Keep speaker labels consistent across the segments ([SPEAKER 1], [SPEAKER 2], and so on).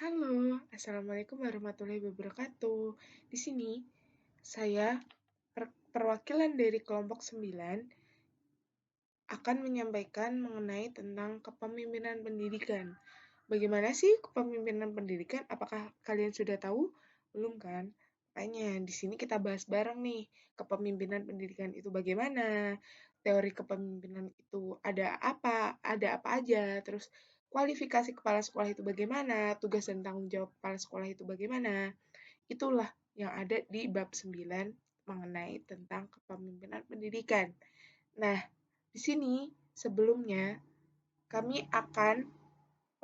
[SPEAKER 1] Halo, Assalamualaikum warahmatullahi wabarakatuh. Di sini, saya perwakilan dari kelompok 9 akan menyampaikan mengenai tentang kepemimpinan pendidikan. Bagaimana sih kepemimpinan pendidikan? Apakah kalian sudah tahu? Belum kan? Makanya di sini kita bahas bareng nih, kepemimpinan pendidikan itu bagaimana, teori kepemimpinan itu ada apa aja, terus kualifikasi kepala sekolah itu bagaimana, tugas dan tanggung jawab kepala sekolah itu bagaimana. Itulah yang ada di bab 9 mengenai tentang kepemimpinan pendidikan. Nah, di sini sebelumnya kami akan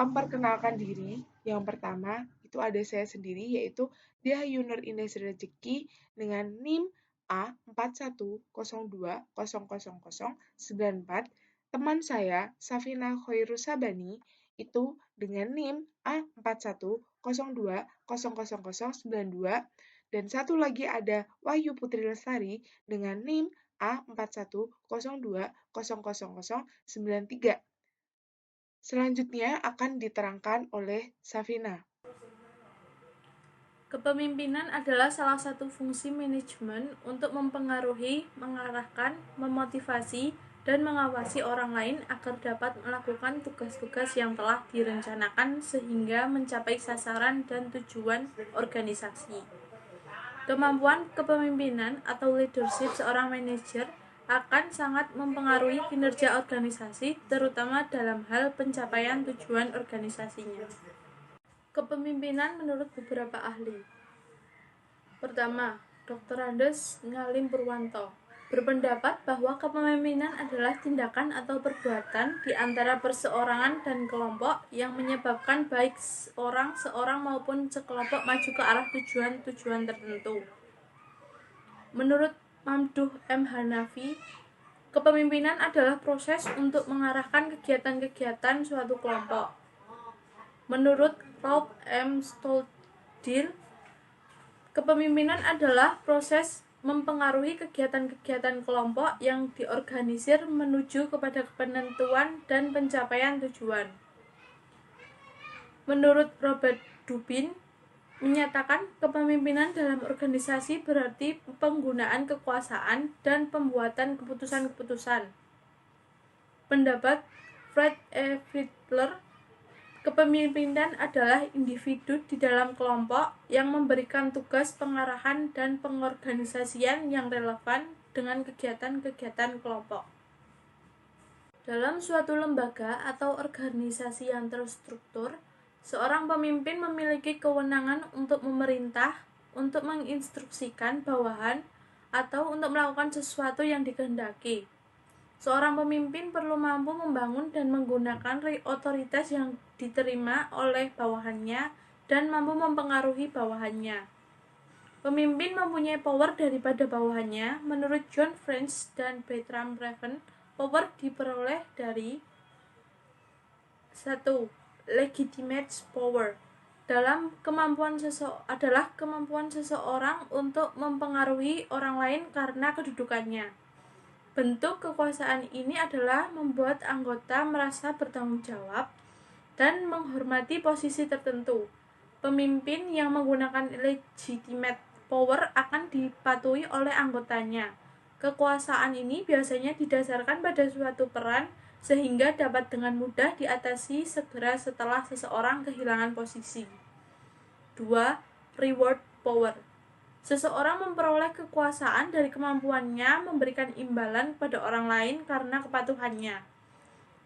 [SPEAKER 1] memperkenalkan diri. Yang pertama, itu ada saya sendiri, yaitu Dia Yunur Indah Rejeki dengan NIM A4102000094. Teman saya, Safina Khoirusabani, itu dengan NIM A4102000092. Dan satu lagi ada Wahyu Putri Lestari dengan NIM A4102000093. Selanjutnya akan diterangkan oleh Safina.
[SPEAKER 2] Kepemimpinan adalah salah satu fungsi manajemen untuk mempengaruhi, mengarahkan, memotivasi, dan mengawasi orang lain agar dapat melakukan tugas-tugas yang telah direncanakan sehingga mencapai sasaran dan tujuan organisasi. Kemampuan kepemimpinan atau leadership seorang manajer akan sangat mempengaruhi kinerja organisasi, terutama dalam hal pencapaian tujuan organisasinya. Kepemimpinan menurut beberapa ahli. Pertama, Dr. Andes Ngalim Purwanto berpendapat bahwa kepemimpinan adalah tindakan atau perbuatan di antara perseorangan dan kelompok yang menyebabkan baik seorang maupun sekelompok maju ke arah tujuan-tujuan tertentu. Menurut Mamduh M. Hanafi, kepemimpinan adalah proses untuk mengarahkan kegiatan-kegiatan suatu kelompok. Menurut Ralph M. Stoddard, kepemimpinan adalah proses mempengaruhi kegiatan-kegiatan kelompok yang diorganisir menuju kepada penentuan dan pencapaian tujuan. Menurut Robert Dubin, menyatakan kepemimpinan dalam organisasi berarti penggunaan kekuasaan dan pembuatan keputusan-keputusan. Pendapat Fred E. Fiedler, kepemimpinan adalah individu di dalam kelompok yang memberikan tugas pengarahan dan pengorganisasian yang relevan dengan kegiatan-kegiatan kelompok. Dalam suatu lembaga atau organisasi yang terstruktur, seorang pemimpin memiliki kewenangan untuk memerintah, untuk menginstruksikan bawahan, atau untuk melakukan sesuatu yang dikehendaki. Seorang pemimpin perlu mampu membangun dan menggunakan otoritas yang diterima oleh bawahannya dan mampu mempengaruhi bawahannya. Pemimpin mempunyai power daripada bawahannya. Menurut John French dan Bertram Raven, power diperoleh dari 1. Legitimate power adalah kemampuan seseorang untuk mempengaruhi orang lain karena kedudukannya. Bentuk kekuasaan ini adalah membuat anggota merasa bertanggung jawab dan menghormati posisi tertentu. Pemimpin yang menggunakan legitimate power akan dipatuhi oleh anggotanya. Kekuasaan ini biasanya didasarkan pada suatu peran sehingga dapat dengan mudah diatasi segera setelah seseorang kehilangan posisi. 2. Reward power. Seseorang memperoleh kekuasaan dari kemampuannya memberikan imbalan pada orang lain karena kepatuhannya.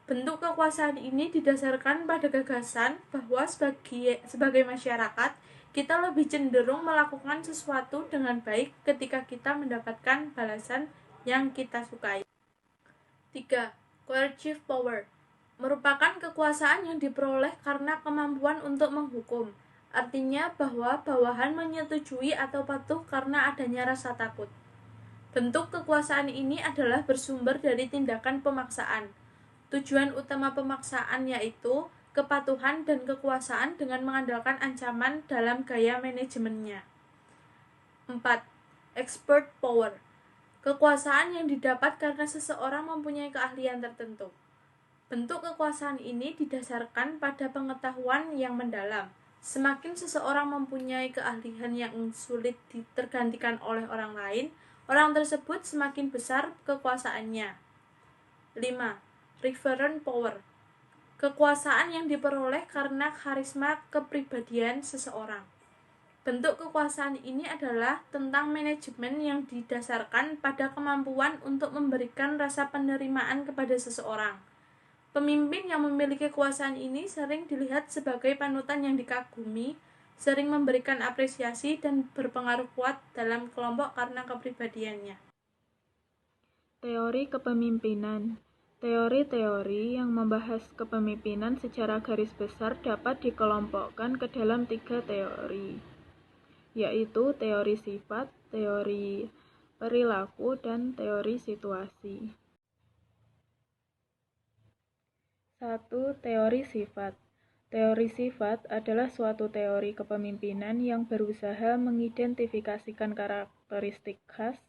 [SPEAKER 2] Bentuk kekuasaan ini didasarkan pada gagasan bahwa sebagai masyarakat, kita lebih cenderung melakukan sesuatu dengan baik ketika kita mendapatkan balasan yang kita sukai. 3. Coercive power merupakan kekuasaan yang diperoleh karena kemampuan untuk menghukum. Artinya bahwa bawahan menyetujui atau patuh karena adanya rasa takut. Bentuk kekuasaan ini adalah bersumber dari tindakan pemaksaan. Tujuan utama pemaksaan yaitu kepatuhan dan kekuasaan dengan mengandalkan ancaman dalam gaya manajemennya. 4. Expert power. Kekuasaan yang didapat karena seseorang mempunyai keahlian tertentu. Bentuk kekuasaan ini didasarkan pada pengetahuan yang mendalam. Semakin seseorang mempunyai keahlian yang sulit tergantikan oleh orang lain, orang tersebut semakin besar kekuasaannya. 5. Referent power. Kekuasaan yang diperoleh karena karisma kepribadian seseorang. Bentuk kekuasaan ini adalah tentang manajemen yang didasarkan pada kemampuan untuk memberikan rasa penerimaan kepada seseorang. Pemimpin yang memiliki kekuasaan ini sering dilihat sebagai panutan yang dikagumi, sering memberikan apresiasi dan berpengaruh kuat dalam kelompok karena kepribadiannya.
[SPEAKER 3] Teori kepemimpinan. Teori-teori yang membahas kepemimpinan secara garis besar dapat dikelompokkan ke dalam 3 teori, yaitu teori sifat, teori perilaku, dan teori situasi. 1. Teori sifat. Teori sifat adalah suatu teori kepemimpinan yang berusaha mengidentifikasikan karakteristik khas,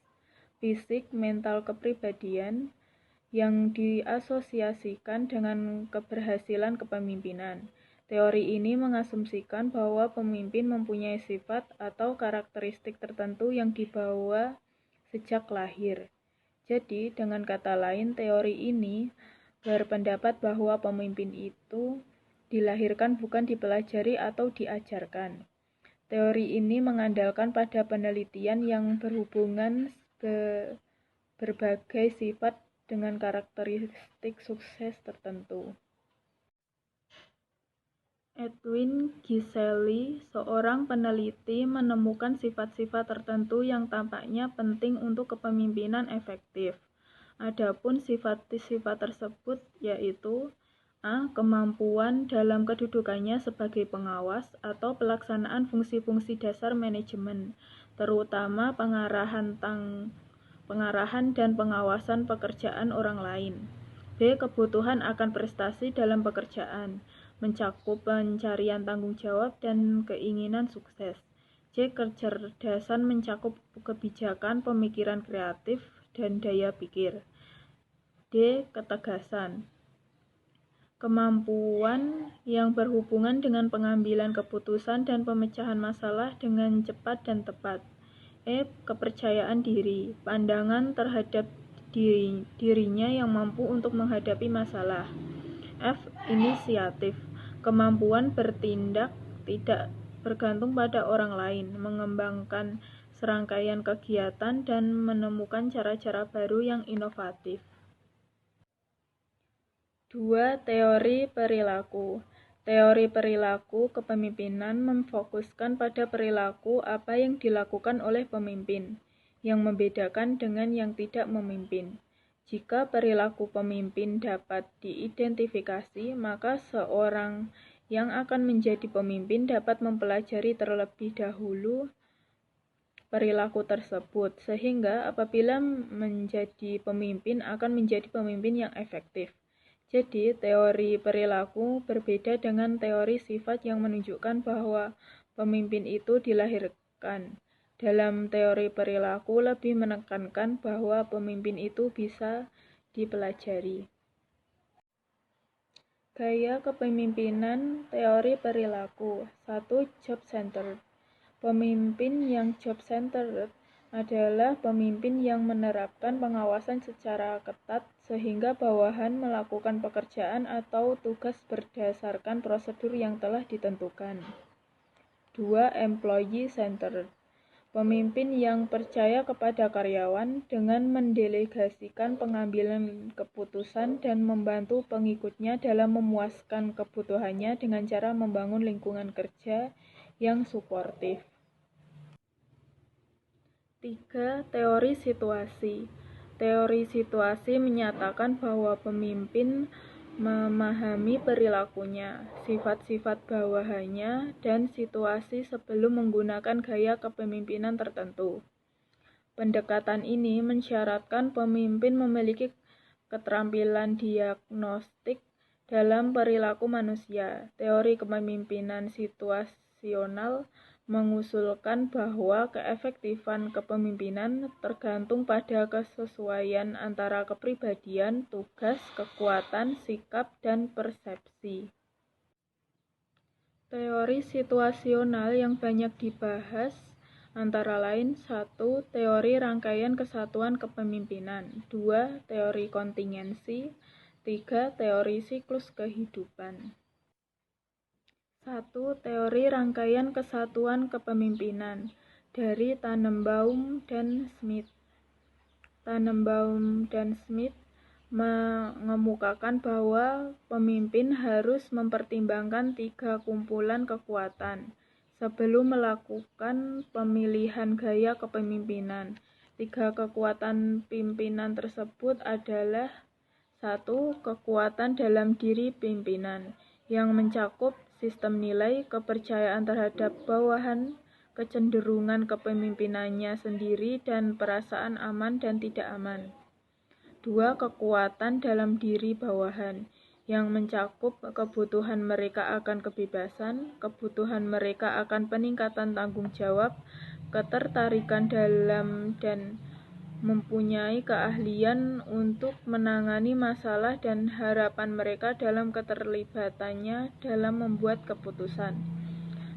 [SPEAKER 3] fisik, mental kepribadian yang diasosiasikan dengan keberhasilan kepemimpinan. Teori ini mengasumsikan bahwa pemimpin mempunyai sifat atau karakteristik tertentu yang dibawa sejak lahir. Jadi, dengan kata lain, teori ini berpendapat bahwa pemimpin itu dilahirkan bukan dipelajari atau diajarkan. Teori ini mengandalkan pada penelitian yang berhubungan berbagai sifat dengan karakteristik sukses tertentu. Edwin Giseli, seorang peneliti, menemukan sifat-sifat tertentu yang tampaknya penting untuk kepemimpinan efektif. Adapun sifat-sifat tersebut yaitu A. Kemampuan dalam kedudukannya sebagai pengawas atau pelaksanaan fungsi-fungsi dasar manajemen, terutama pengarahan dan pengawasan pekerjaan orang lain. B. Kebutuhan akan prestasi dalam pekerjaan, mencakup pencarian tanggung jawab dan keinginan sukses. C. Kecerdasan mencakup kebijakan, pemikiran kreatif, dan daya pikir. D. Ketegasan. Kemampuan yang berhubungan dengan pengambilan keputusan dan pemecahan masalah dengan cepat dan tepat. E. Kepercayaan diri, pandangan terhadap dirinya yang mampu untuk menghadapi masalah. F. Inisiatif, kemampuan bertindak tidak bergantung pada orang lain, mengembangkan serangkaian kegiatan dan menemukan cara-cara baru yang inovatif. 2. Teori perilaku. Teori perilaku kepemimpinan memfokuskan pada perilaku apa yang dilakukan oleh pemimpin, yang membedakan dengan yang tidak memimpin. Jika perilaku pemimpin dapat diidentifikasi, maka seorang yang akan menjadi pemimpin dapat mempelajari terlebih dahulu perilaku tersebut, sehingga apabila menjadi pemimpin akan menjadi pemimpin yang efektif. Jadi, teori perilaku berbeda dengan teori sifat yang menunjukkan bahwa pemimpin itu dilahirkan. Dalam teori perilaku lebih menekankan bahwa pemimpin itu bisa dipelajari. Gaya kepemimpinan teori perilaku. 1. Job-centered. Pemimpin yang job-centered adalah pemimpin yang menerapkan pengawasan secara ketat sehingga bawahan melakukan pekerjaan atau tugas berdasarkan prosedur yang telah ditentukan. 2. Employee-centered. Pemimpin yang percaya kepada karyawan dengan mendelegasikan pengambilan keputusan dan membantu pengikutnya dalam memuaskan kebutuhannya dengan cara membangun lingkungan kerja yang suportif. 3. Teori situasi. Teori situasi menyatakan bahwa pemimpin memahami perilakunya, sifat-sifat bawahannya, dan situasi sebelum menggunakan gaya kepemimpinan tertentu. Pendekatan ini mensyaratkan pemimpin memiliki keterampilan diagnostik dalam perilaku manusia. Teori kepemimpinan situasional mengusulkan bahwa keefektifan kepemimpinan tergantung pada kesesuaian antara kepribadian, tugas, kekuatan, sikap, dan persepsi. Teori situasional yang banyak dibahas antara lain 1. Teori rangkaian kesatuan kepemimpinan 2. Teori kontingensi 3. Teori siklus kehidupan 1. Teori rangkaian kesatuan kepemimpinan dari Tannenbaum dan Smith. Tannenbaum dan Smith mengemukakan bahwa pemimpin harus mempertimbangkan 3 kumpulan kekuatan sebelum melakukan pemilihan gaya kepemimpinan. 3 kekuatan pimpinan tersebut adalah 1. Kekuatan dalam diri pimpinan, yang mencakup sistem nilai, kepercayaan terhadap bawahan, kecenderungan kepemimpinannya sendiri, dan perasaan aman dan tidak aman. 2. Kekuatan dalam diri bawahan, yang mencakup kebutuhan mereka akan kebebasan, kebutuhan mereka akan peningkatan tanggung jawab, ketertarikan dalam dan mempunyai keahlian untuk menangani masalah, dan harapan mereka dalam keterlibatannya dalam membuat keputusan.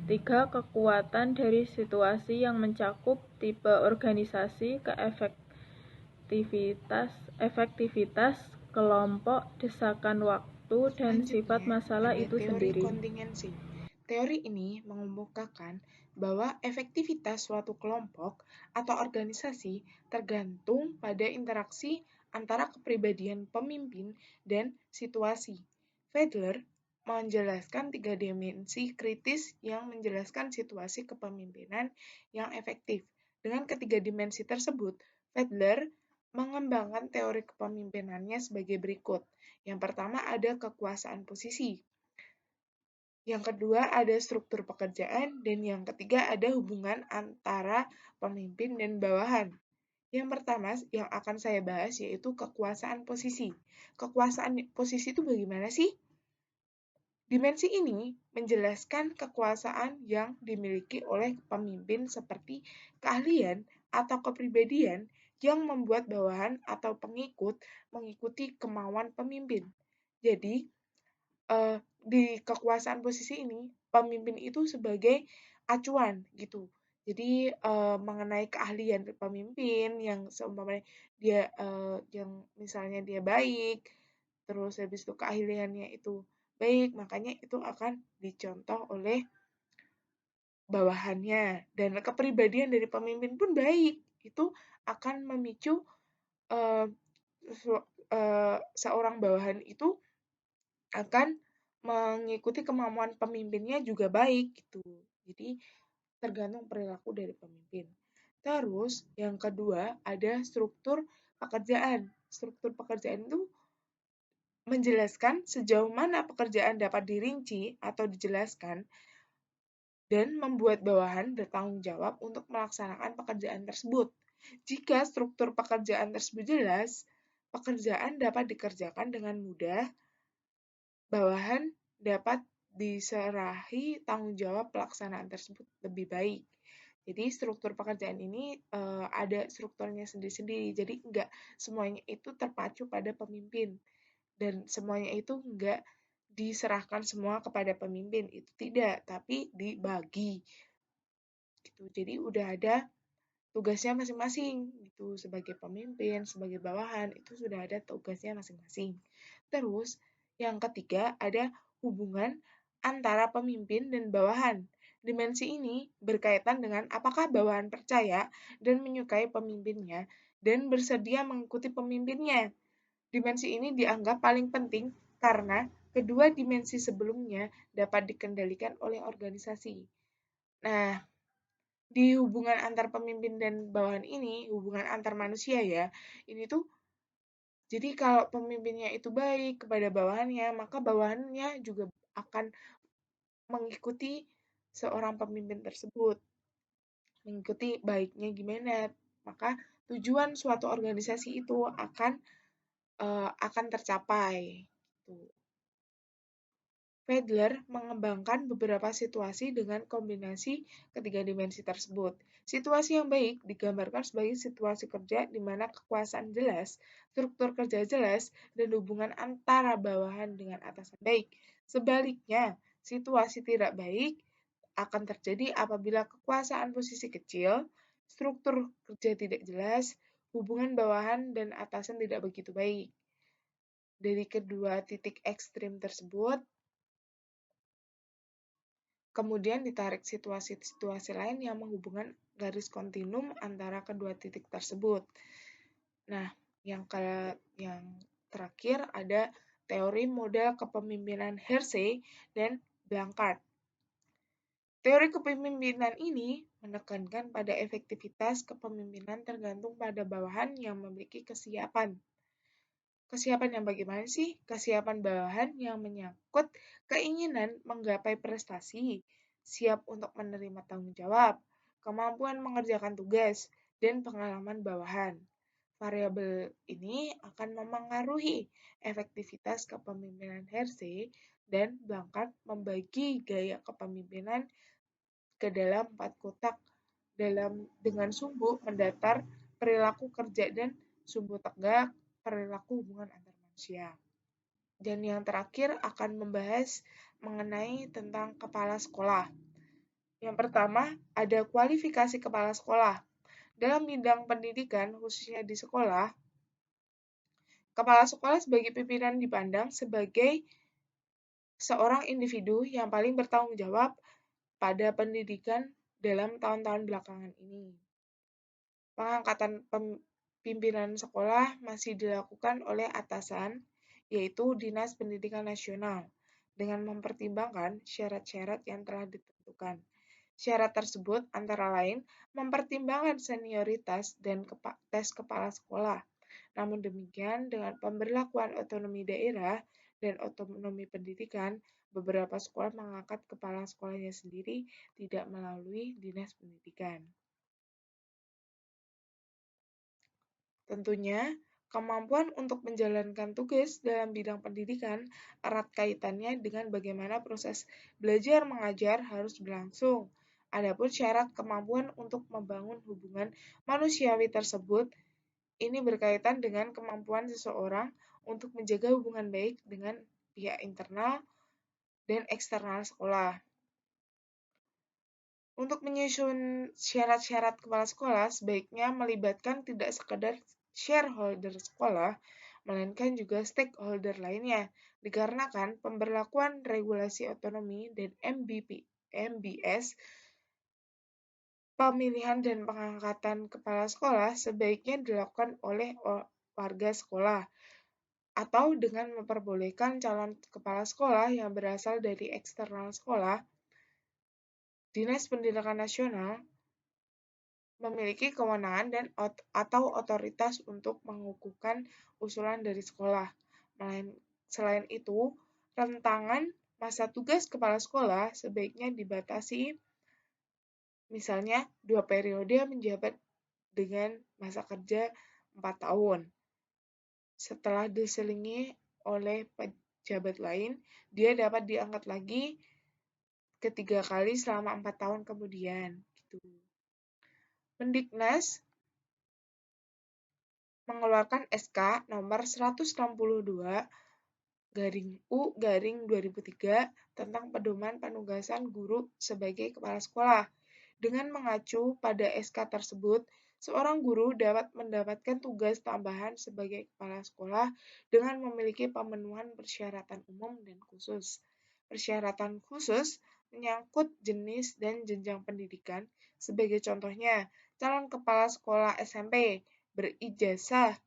[SPEAKER 3] 3. Kekuatan dari situasi, yang mencakup tipe organisasi, efektivitas kelompok, desakan waktu, dan sifat masalah
[SPEAKER 1] ada
[SPEAKER 3] itu
[SPEAKER 1] teori
[SPEAKER 3] sendiri.
[SPEAKER 1] kontingensi. Teori ini mengemukakan bahwa efektivitas suatu kelompok atau organisasi tergantung pada interaksi antara kepribadian pemimpin dan situasi. Fedler menjelaskan 3 dimensi kritis yang menjelaskan situasi kepemimpinan yang efektif. Dengan ketiga dimensi tersebut, Fedler mengembangkan teori kepemimpinannya sebagai berikut. Yang pertama ada kekuasaan posisi. Yang kedua ada struktur pekerjaan, dan yang ketiga ada hubungan antara pemimpin dan bawahan. Yang pertama yang akan saya bahas yaitu kekuasaan posisi. Kekuasaan posisi itu bagaimana sih? Dimensi ini menjelaskan kekuasaan yang dimiliki oleh pemimpin seperti keahlian atau kepribadian yang membuat bawahan atau pengikut mengikuti kemauan pemimpin. Jadi, di kekuasaan posisi ini, pemimpin itu sebagai acuan gitu. Jadi mengenai keahlian pemimpin yang seumpamanya dia yang misalnya dia baik, terus habis itu keahliannya itu baik, makanya itu akan dicontoh oleh bawahannya, dan kepribadian dari pemimpin pun baik, itu akan memicu uh, seorang bawahan itu akan mengikuti kemampuan pemimpinnya juga baik gitu. Jadi tergantung perilaku dari pemimpin. Terus yang kedua ada struktur pekerjaan. Struktur pekerjaan itu menjelaskan sejauh mana pekerjaan dapat dirinci atau dijelaskan dan membuat bawahan bertanggung jawab untuk melaksanakan pekerjaan tersebut. Jika struktur pekerjaan tersebut jelas, pekerjaan dapat dikerjakan dengan mudah, bawahan dapat diserahi tanggung jawab pelaksanaan tersebut lebih baik. Jadi struktur pekerjaan ini ada strukturnya sendiri-sendiri, jadi enggak semuanya itu terpacu pada pemimpin, dan semuanya itu enggak diserahkan semua kepada pemimpin, itu tidak, tapi dibagi gitu. Jadi udah ada tugasnya masing-masing gitu, sebagai pemimpin, sebagai bawahan itu sudah ada tugasnya masing-masing. Terus yang ketiga ada hubungan antara pemimpin dan bawahan. Dimensi ini berkaitan dengan apakah bawahan percaya dan menyukai pemimpinnya dan bersedia mengikuti pemimpinnya. Dimensi ini dianggap paling penting karena kedua dimensi sebelumnya dapat dikendalikan oleh organisasi. Nah, di hubungan antar pemimpin dan bawahan ini, hubungan antar manusia ya, ini tuh jadi kalau pemimpinnya itu baik kepada bawahannya, maka bawahannya juga akan mengikuti seorang pemimpin tersebut, mengikuti baiknya gimana. Maka tujuan suatu organisasi itu akan tercapai. Gitu. Fedler mengembangkan beberapa situasi dengan kombinasi ketiga dimensi tersebut. Situasi yang baik digambarkan sebagai situasi kerja di mana kekuasaan jelas, struktur kerja jelas, dan hubungan antara bawahan dengan atasan baik. Sebaliknya, Situasi tidak baik akan terjadi apabila kekuasaan posisi kecil, struktur kerja tidak jelas, hubungan bawahan dan atasan tidak begitu baik. Dari kedua titik ekstrim tersebut, kemudian ditarik situasi-situasi lain yang menghubungkan garis kontinum antara kedua titik tersebut. Nah, yang terakhir ada teori model kepemimpinan Hersey dan Blanchard. Teori kepemimpinan ini menekankan pada efektivitas kepemimpinan tergantung pada bawahan yang memiliki kesiapan. Kesiapan yang bagaimana sih? Kesiapan bawahan yang menyangkut keinginan menggapai prestasi, siap untuk menerima tanggung jawab, kemampuan mengerjakan tugas, dan pengalaman bawahan. Variabel ini akan memengaruhi efektivitas kepemimpinan Hersey dan Blanchard membagi gaya kepemimpinan ke dalam 4 kotak dengan sumbu mendatar perilaku kerja dan sumbu tegak perilaku hubungan antar manusia. Dan yang terakhir akan membahas mengenai tentang kepala sekolah. Yang pertama, ada kualifikasi kepala sekolah. Dalam bidang pendidikan, khususnya di sekolah, kepala sekolah sebagai pimpinan dipandang sebagai seorang individu yang paling bertanggung jawab pada pendidikan dalam tahun-tahun belakangan ini. Pengangkatan pimpinan sekolah masih dilakukan oleh atasan, yaitu Dinas Pendidikan Nasional, dengan mempertimbangkan syarat-syarat yang telah ditentukan. Syarat tersebut antara lain mempertimbangkan senioritas dan tes kepala sekolah. Namun demikian, dengan pemberlakuan otonomi daerah dan otonomi pendidikan, beberapa sekolah mengangkat kepala sekolahnya sendiri tidak melalui Dinas Pendidikan. Tentunya, kemampuan untuk menjalankan tugas dalam bidang pendidikan erat kaitannya dengan bagaimana proses belajar mengajar harus berlangsung. Adapun syarat kemampuan untuk membangun hubungan manusiawi tersebut ini berkaitan dengan kemampuan seseorang untuk menjaga hubungan baik dengan pihak internal dan eksternal sekolah. Untuk menyusun syarat-syarat kepala sekolah, sebaiknya melibatkan tidak sekedar shareholder sekolah, melainkan juga stakeholder lainnya, dikarenakan pemberlakuan regulasi otonomi dan MBS, pemilihan dan pengangkatan kepala sekolah sebaiknya dilakukan oleh warga sekolah, atau dengan memperbolehkan calon kepala sekolah yang berasal dari eksternal sekolah. Dinas Pendidikan Nasional memiliki kewenangan dan atau otoritas untuk mengukuhkan usulan dari sekolah. Selain itu, rentangan masa tugas kepala sekolah sebaiknya dibatasi, misalnya 2 periode menjabat dengan masa kerja 4 tahun. Setelah diselingi oleh pejabat lain, dia dapat diangkat lagi ketiga kali selama 4 tahun kemudian. Gitu. Mendiknas mengeluarkan SK nomor 162/U/2003 tentang pedoman penugasan guru sebagai kepala sekolah. Dengan mengacu pada SK tersebut, seorang guru dapat mendapatkan tugas tambahan sebagai kepala sekolah dengan memiliki pemenuhan persyaratan umum dan khusus. Persyaratan khusus menyangkut jenis dan jenjang pendidikan, sebagai contohnya, calon kepala sekolah SMP berijazah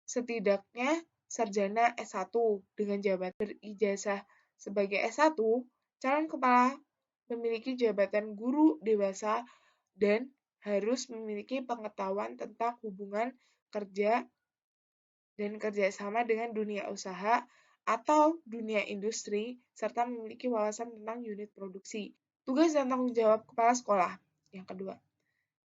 [SPEAKER 1] setidaknya sarjana S1 dengan jabatan berijazah sebagai S1, calon kepala memiliki jabatan guru dewasa dan harus memiliki pengetahuan tentang hubungan kerja dan kerjasama dengan dunia usaha atau dunia industri, serta memiliki wawasan tentang unit produksi. Tugas dan tanggung jawab kepala sekolah. Yang kedua,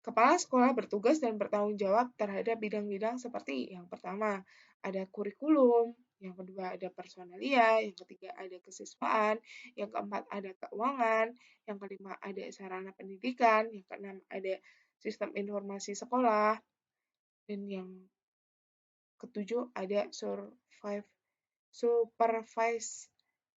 [SPEAKER 1] kepala sekolah bertugas dan bertanggung jawab terhadap bidang-bidang seperti yang pertama, ada kurikulum, yang kedua ada personalia, yang ketiga ada kesiswaan, yang keempat ada keuangan, yang kelima ada sarana pendidikan, yang keenam ada sistem informasi sekolah, dan yang ketujuh ada supervise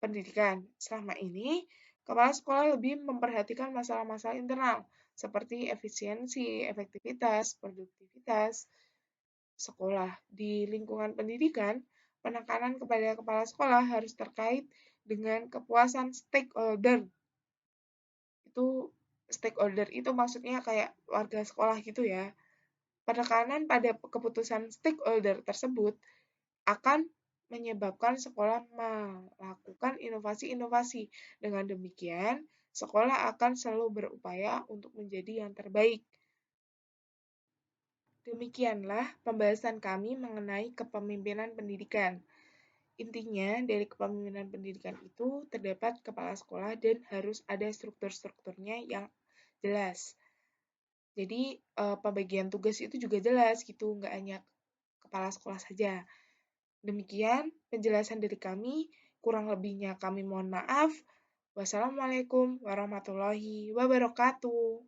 [SPEAKER 1] pendidikan. Selama ini, kepala sekolah lebih memperhatikan masalah-masalah internal, seperti efisiensi, efektivitas, produktivitas sekolah. Di lingkungan pendidikan, penekanan kepada kepala sekolah harus terkait dengan kepuasan stakeholder. Stakeholder itu maksudnya kayak warga sekolah gitu ya. Penekanan pada keputusan stakeholder tersebut akan menyebabkan sekolah melakukan inovasi-inovasi. Dengan demikian, sekolah akan selalu berupaya untuk menjadi yang terbaik. Demikianlah pembahasan kami mengenai kepemimpinan pendidikan. Intinya, dari kepemimpinan pendidikan itu terdapat kepala sekolah dan harus ada struktur-strukturnya yang jelas. Jadi, pembagian tugas itu juga jelas gitu, nggak hanya kepala sekolah saja. Demikian penjelasan dari kami, kurang lebihnya kami mohon maaf. Wassalamualaikum warahmatullahi wabarakatuh.